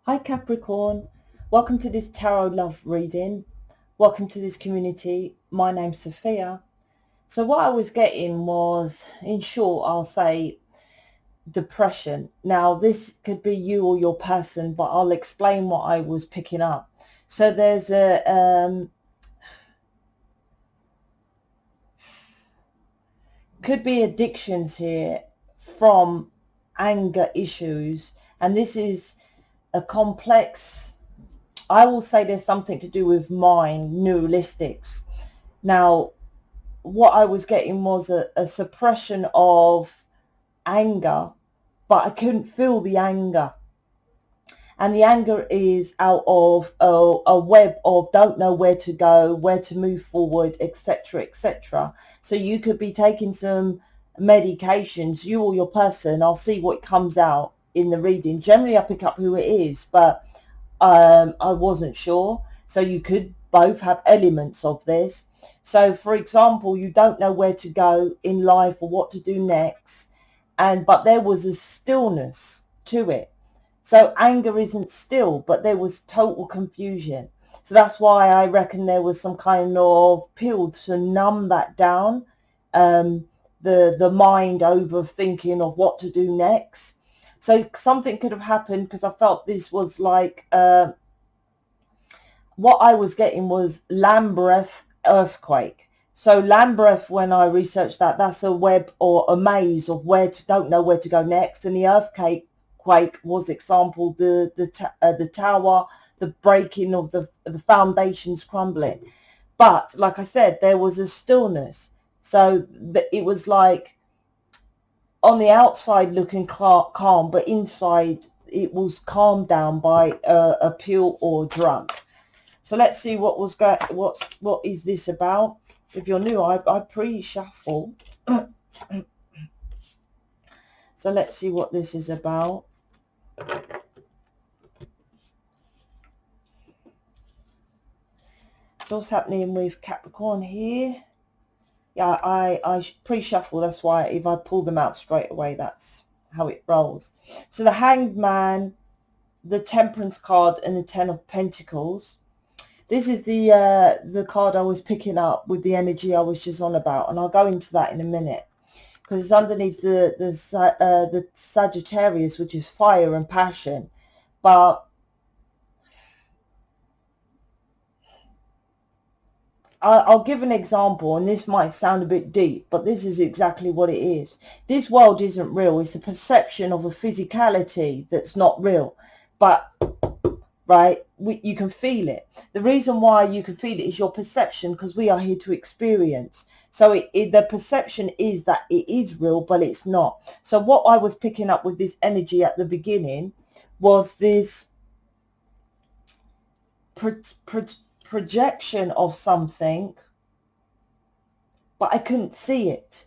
Hi Capricorn, welcome to this tarot love reading. Welcome to this community. My name's Sophia. So what I was getting was, in short, I'll say depression. Now this could be you or your person, but I'll explain what I was picking up. So there's could be addictions here from anger issues, and this is a complex, I will say there's something to do with mind, neuralistics. Now, what I was getting was a suppression of anger, but I couldn't feel the anger. And the anger is out of a web of don't know where to go, where to move forward, etc., etc. So you could be taking some medications, you or your person. I'll see what comes out in the reading. Generally, I pick up who it is, but I wasn't sure. So you could both have elements of this. So for example, you don't know where to go in life or what to do next, but there was a stillness to it. So anger isn't still, but there was total confusion. So that's why I reckon there was some kind of pill to numb that down, the mind overthinking of what to do next. So something could have happened, because I felt this was like, what I was getting was Lambeth earthquake. So Lambeth, when I researched that, that's a web or a maze of don't know where to go next. And the earthquake was example the tower, the breaking of the foundations crumbling. But like I said, there was a stillness. So it was like on the outside looking calm, but inside it was calmed down by a pill or drug. So let's see what is this about. If you're new, I pre-shuffle. So let's see what this is about. So what's happening with Capricorn here? Yeah, I pre-shuffle. That's why if I pull them out straight away, that's how it rolls. So the Hanged Man, the Temperance card, and the Ten of Pentacles. This is the card I was picking up with the energy I was just on about, and I'll go into that in a minute, because it's underneath the Sagittarius, which is fire and passion. But I'll give an example, and this might sound a bit deep, but this is exactly what it is. This world isn't real. It's a perception of a physicality that's not real. But right, you can feel it. The reason why you can feel it is your perception, because we are here to experience. So the perception is that it is real, but it's not. So what I was picking up with this energy at the beginning was this projection of something, but I couldn't see it.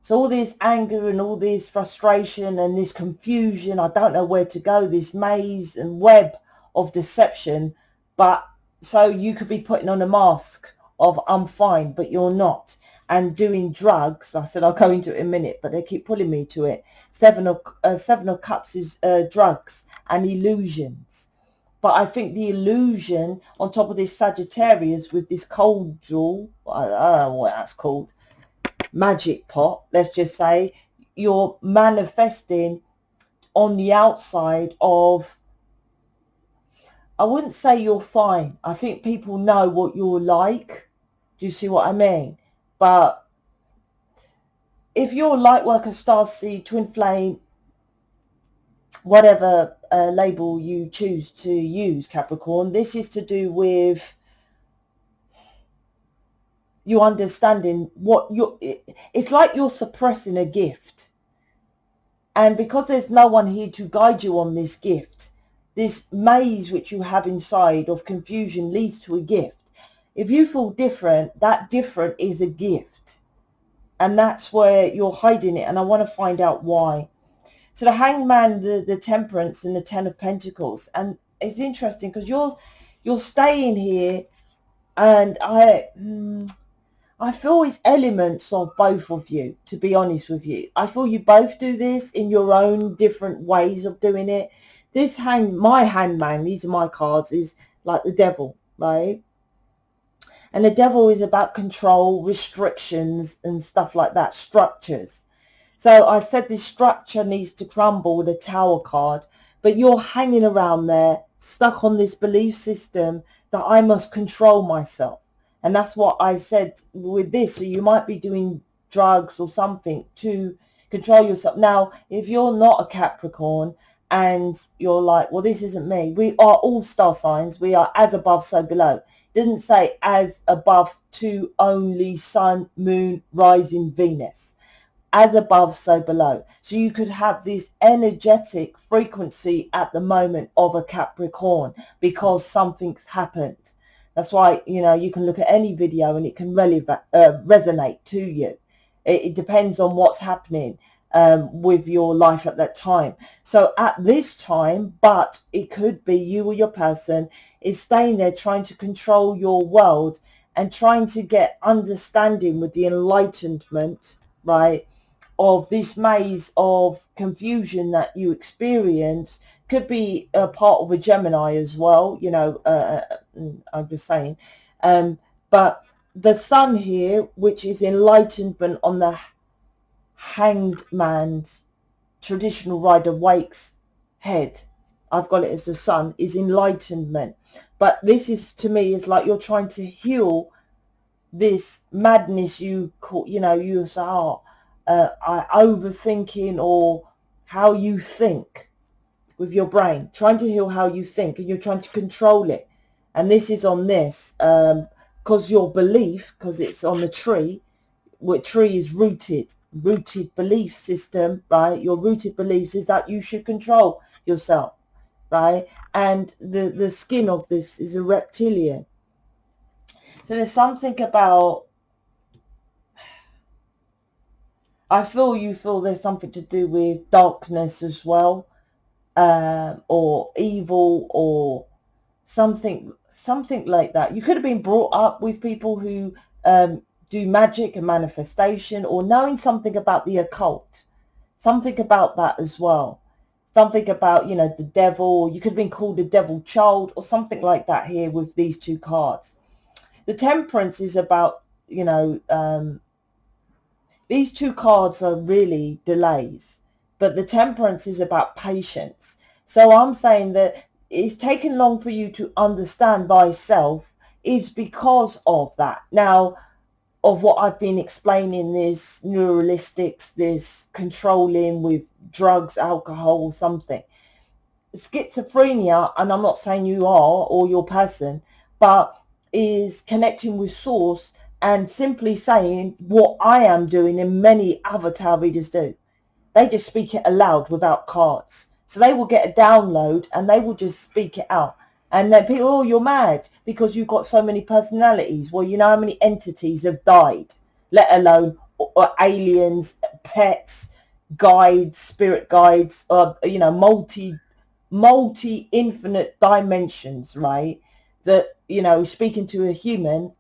So all this anger and all this frustration and this confusion, I don't know where to go, this maze and web of deception. But so you could be putting on a mask of I'm fine, but you're not, and doing drugs. I said I'll go into it in a minute, but they keep pulling me to it. Seven of Cups is drugs and illusions. But I think the illusion on top of this Sagittarius with this cold jewel, I don't know what that's called, magic pot, let's just say, you're manifesting on the outside of, I wouldn't say you're fine. I think people know what you're like. Do you see what I mean? But if you're lightworker, starseed, twin flame, whatever label you choose to use, Capricorn, this is to do with you understanding what it's like you're suppressing a gift. And because there's no one here to guide you on this gift, this maze which you have inside of confusion leads to a gift. If you feel different, that different is a gift. And that's where you're hiding it. And I want to find out why. So the Hanged Man, the Temperance, and the Ten of Pentacles. And it's interesting because you're staying here, and I feel it's elements of both of you, to be honest with you. I feel you both do this in your own different ways of doing it. this my hangman, these are my cards, is like the devil, right? And the devil is about control, restrictions and stuff like that, structures. So I said this structure needs to crumble with a Tower card, but you're hanging around there, stuck on this belief system that I must control myself. And that's what I said with this. So you might be doing drugs or something to control yourself. Now, if you're not a Capricorn and you're like, well, this isn't me. We are all star signs. We are as above, so below. Didn't say as above to only sun, moon, rising Venus. As above, so below. So you could have this energetic frequency at the moment of a Capricorn because something's happened. That's why, you know, you can look at any video and it can really resonate to you. It depends on what's happening with your life at that time. So at this time, but it could be you or your person is staying there trying to control your world and trying to get understanding with the enlightenment, right, of this maze of confusion that you experience. Could be a part of a Gemini as well, you know, I'm just saying. But the sun here, which is enlightenment on the hanged man's traditional Rider Wake's head, I've got it as the sun, is enlightenment. But this is, to me, is like you're trying to heal this madness you call, you know, you say, overthinking, or how you think with your brain, trying to heal how you think, and you're trying to control it. And this is on this, because your belief, because it's on the tree, where tree is rooted belief system, right? Your rooted beliefs is that you should control yourself, right? And the skin of this is a reptilian. So there's something about, I feel you feel there's something to do with darkness as well, or evil, or something like that. You could have been brought up with people who do magic and manifestation, or knowing something about the occult, something about that as well. Something about, you know, the devil. You could have been called a devil child or something like that here with these two cards. The Temperance is about, you know, these two cards are really delays, but the Temperance is about patience. So I'm saying that it's taken long for you to understand thyself is because of that. Now, of what I've been explaining, this neuralistics, this controlling with drugs, alcohol, or something. Schizophrenia, and I'm not saying you are or your person, but is connecting with source and simply saying what I am doing and many avatar readers do. They just speak it aloud without cards. So they will get a download and they will just speak it out. And then people, oh, you're mad because you've got so many personalities. Well, you know how many entities have died, let alone aliens, pets, guides, spirit guides, you know, multi infinite dimensions, right? That, you know, speaking to a human,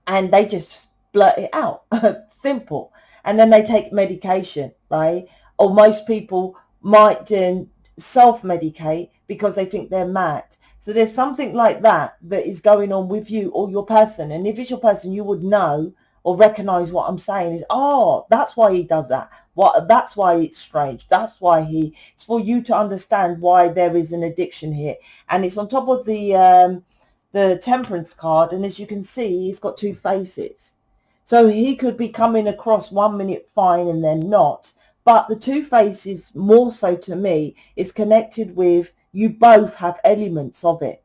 and they just blurt it out. Simple. And then they take medication, right? Or most people might then self-medicate because they think they're mad. So there's something like that that is going on with you or your person. And if it's your person, you would know or recognize what I'm saying is, oh, that's why he does that. That's why it's strange. That's why it's for you to understand why there is an addiction here. And it's on top of the Temperance card. And as you can see, he's got two faces. So he could be coming across 1 minute fine and then not. But the two faces, more so to me, is connected with you both have elements of it.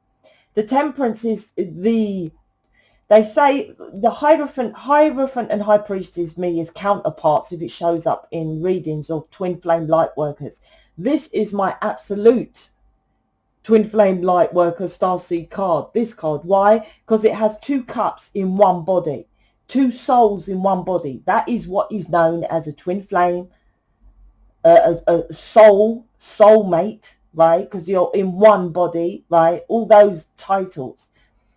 The Temperance is they say the Hierophant and High Priestess, me, is counterparts if it shows up in readings of Twin Flame Lightworkers. This is my absolute Twin Flame Lightworker Starseed card. This card. Why? Because it has two cups in one body. Two souls in one body. That is what is known as a Twin Flame, a soulmate, right? Because you're in one body, right? All those titles.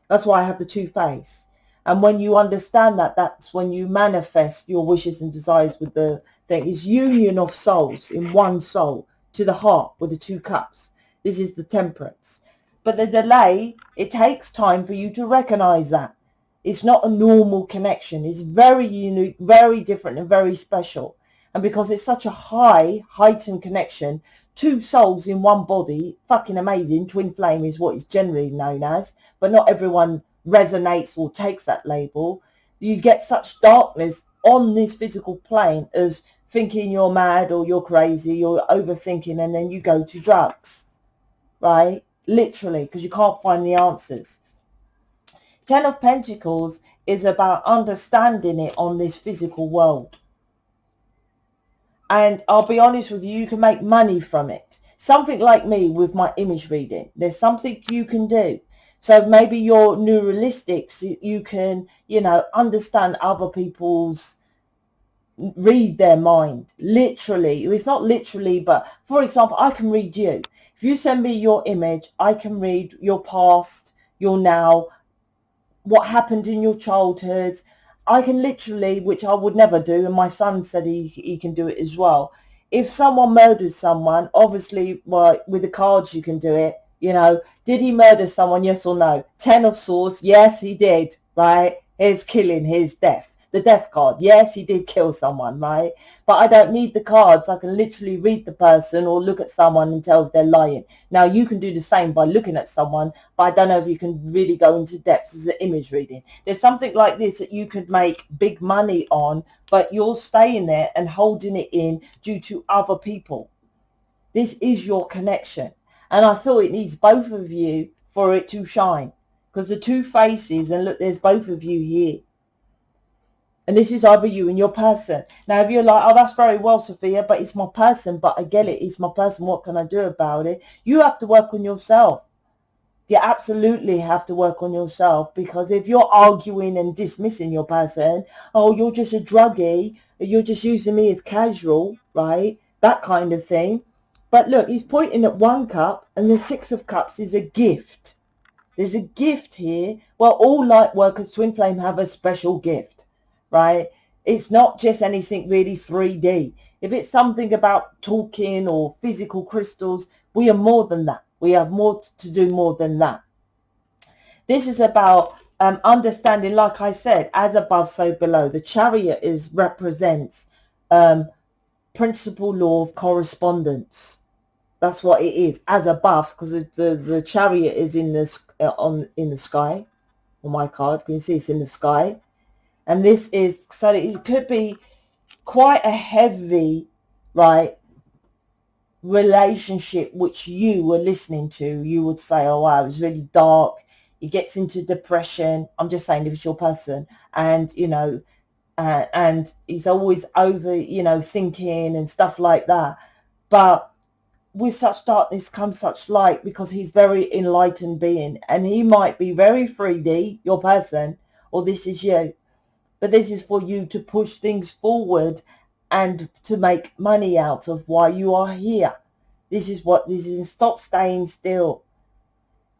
That's why I have the two face. And when you understand that, that's when you manifest your wishes and desires with the thing. It's union of souls in one soul. to the heart with the 2 cups. This is the Temperance. But the delay, it takes time for you to recognize that. It's not a normal connection. It's very unique, very different and very special. And because it's such a heightened connection, 2 souls in 1 body, fucking amazing. Twin flame is what it's generally known as, but not everyone resonates or takes that label. You get such darkness on this physical plane as thinking you're mad or you're crazy, you're overthinking, and then you go to drugs, right? Literally, because you can't find the answers. 10 of Pentacles is about understanding it on this physical world. And I'll be honest with you, you can make money from it. Something like me with my image reading. There's something you can do. So maybe your neuralistics, you can, you know, understand other people's, read their mind. Literally. It's not literally, but for example, I can read you. If you send me your image, I can read your past, your now, what happened in your childhood. I can literally, which I would never do, and my son said he can do it as well. If someone murders someone, obviously, well, with the cards you can do it, you know. Did he murder someone, yes or no? 10 of Swords, yes he did, right? Here's killing, here's death. The death card, yes he did kill someone, right? But I don't need the cards. I can literally read the person or look at someone and tell if they're lying. Now you can do the same by looking at someone, but I don't know if you can really go into depths as an image reading. There's something like this that you could make big money on, but you're staying there and holding it in due to other people. This is your connection. And I feel it needs both of you for it to shine. Because the 2 faces, and look, there's both of you here. And this is either you and your person. Now, if you're like, oh, that's very well, Sophia, but it's my person, but I get it, it's my person, what can I do about it? You have to work on yourself. You absolutely have to work on yourself, because if you're arguing and dismissing your person, oh, you're just a druggie, you're just using me as casual, right? That kind of thing. But look, he's pointing at 1 cup, and the 6 of Cups is a gift. There's a gift here. Well, all light workers, twin flame, have a special gift, right? It's not just anything really 3D. If it's something about talking or physical crystals, we are more than that. We have more to do more than that. This is about understanding, like I said, as above, so below. The Chariot represents principal law of correspondence. That's what it is, as above, because the Chariot is in the in the sky. On my card, can you see it's in the sky? And this is, so it could be quite a heavy, right, relationship which you were listening to. You would say, oh wow, it was really dark. He gets into depression. I'm just saying, if it's your person, and you know, and he's always over, you know, thinking and stuff like that. But with such darkness comes such light, because he's very enlightened being, and he might be very 3D, your person, or this is you. But this is for you to push things forward and to make money out of why you are here. This is what this is. Stop staying still.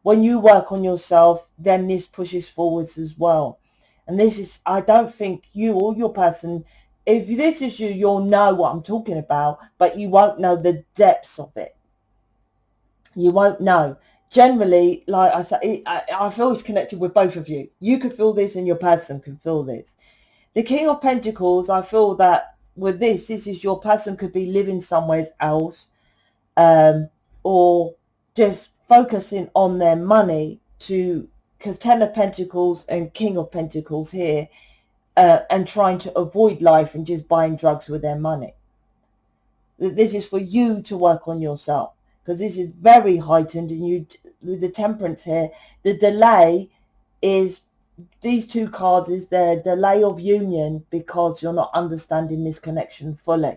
When you work on yourself, then this pushes forwards as well. And this is, I don't think you or your person, if this is you, you'll know what I'm talking about, but you won't know the depths of it. You won't know. Generally, like I say, I feel it's connected with both of you. You could feel this and your person can feel this. The King of Pentacles, I feel that with this is your person could be living somewhere else, or just focusing on their money, to, because 10 of Pentacles and King of Pentacles here, and trying to avoid life and just buying drugs with their money. This is for you to work on yourself, because this is very heightened, and you, with the Temperance here, the delay is, these 2 cards is the delay of union, because you're not understanding this connection fully.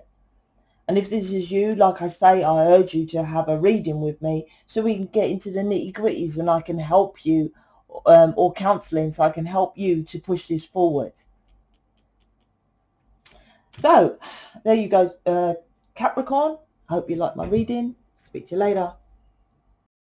And if this is you, like I say, I urge you to have a reading with me so we can get into the nitty-gritties, and I can help you, or counselling, so I can help you to push this forward. So there you go, Capricorn. I hope you like my reading. Speak to you later.